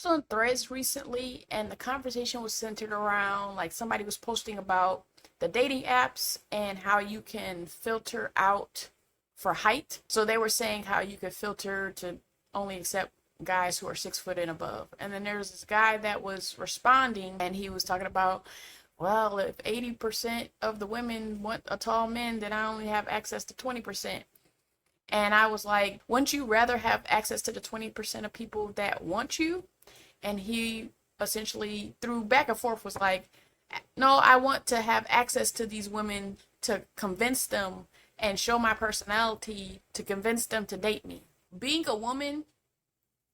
On Threads recently, and the conversation was centered around like somebody was posting about the dating apps and how you can filter out for height. So they were saying how you could filter to only accept guys who are 6 foot and above. And then there's this guy that was responding, and he was talking about, well, if 80% of the women want a tall man, then I only have access to 20%. And I was like, wouldn't you rather have access to the 20% of people that want you? And he essentially, through back and forth, was like, no, I want to have access to these women to convince them and show my personality to convince them to date me. Being a woman,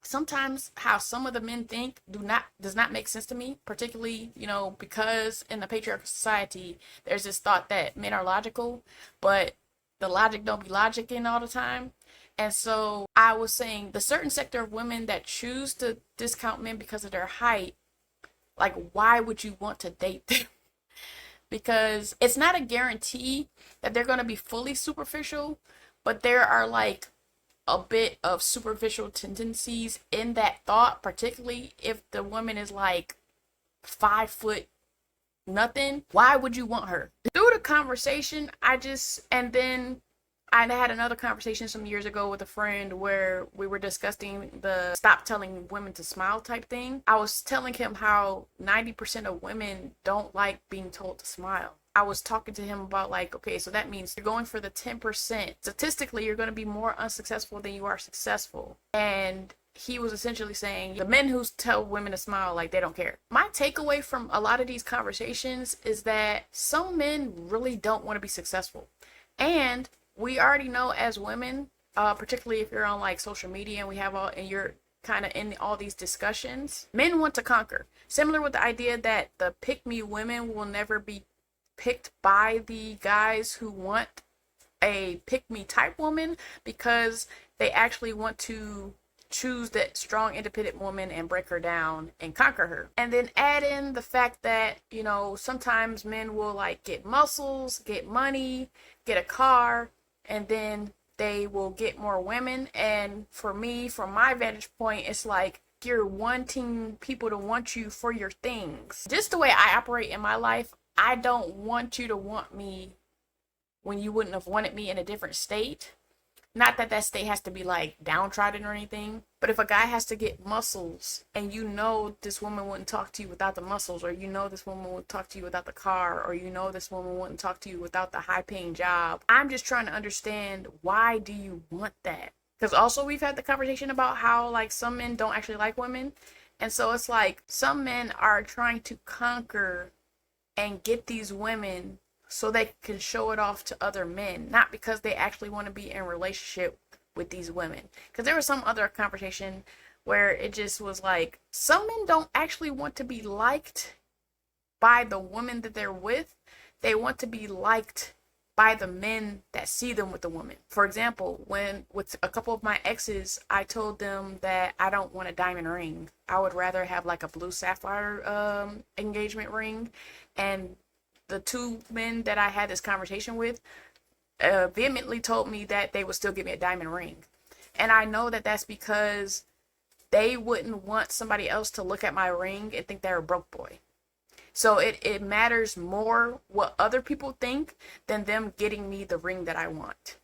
sometimes how some of the men think does not make sense to me, particularly, because in the patriarchal society there's this thought that men are logical, but the logic don't be logicking all the time. And so I was saying the certain sector of women that choose to discount men because of their height, like, why would you want to date them? Because it's not a guarantee that they're going to be fully superficial, but there are like a bit of superficial tendencies in that thought, particularly if the woman is like 5 foot nothing. Why would you want her? Through the conversation, and then I had another conversation some years ago with a friend where we were discussing the stop telling women to smile type thing. I was telling him how 90% of women don't like being told to smile. I was talking to him about like, okay, so that means you're going for the 10%. Statistically, you're going to be more unsuccessful than you are successful. And he was essentially saying the men who tell women to smile, like, they don't care. My takeaway from a lot of these conversations is that some men really don't want to be successful. And we already know as women, particularly if you're on like social media and you're kind of in all these discussions, men want to conquer. Similar with the idea that the pick me women will never be picked by the guys who want a pick me type woman, because they actually want to choose that strong independent woman and break her down and conquer her. And then add in the fact that, sometimes men will like get muscles, get money, get a car, and then they will get more women. And for me, from my vantage point, it's like you're wanting people to want you for your things. Just the way I operate in my life, I don't want you to want me when you wouldn't have wanted me in a different state. Not that that state has to be like downtrodden or anything, but if a guy has to get muscles and this woman wouldn't talk to you without the muscles, or this woman wouldn't talk to you without the car, or this woman wouldn't talk to you without the high paying job, I'm just trying to understand, why do you want that? Because also we've had the conversation about how like some men don't actually like women. And so it's like some men are trying to conquer and get these women so they can show it off to other men, not because they actually want to be in a relationship with these women. Because there was some other conversation where it just was like, some men don't actually want to be liked by the woman that they're with. They want to be liked by the men that see them with the woman. For example, when with a couple of my exes, I told them that I don't want a diamond ring. I would rather have like a blue sapphire engagement ring. And the two men that I had this conversation with vehemently told me that they would still give me a diamond ring. And I know that that's because they wouldn't want somebody else to look at my ring and think they're a broke boy. So it matters more what other people think than them getting me the ring that I want.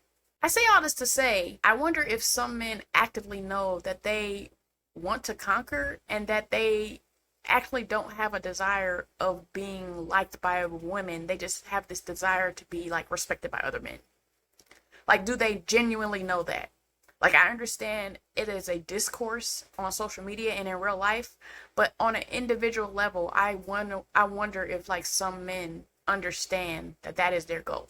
I say all this to say, I wonder if some men actively know that they want to conquer and that they actually don't have a desire of being liked by women. They just have this desire to be like respected by other men. Like, do they genuinely know that? Like, I understand it is a discourse on social media and in real life, but on an individual level, I wonder if like some men understand that that is their goal.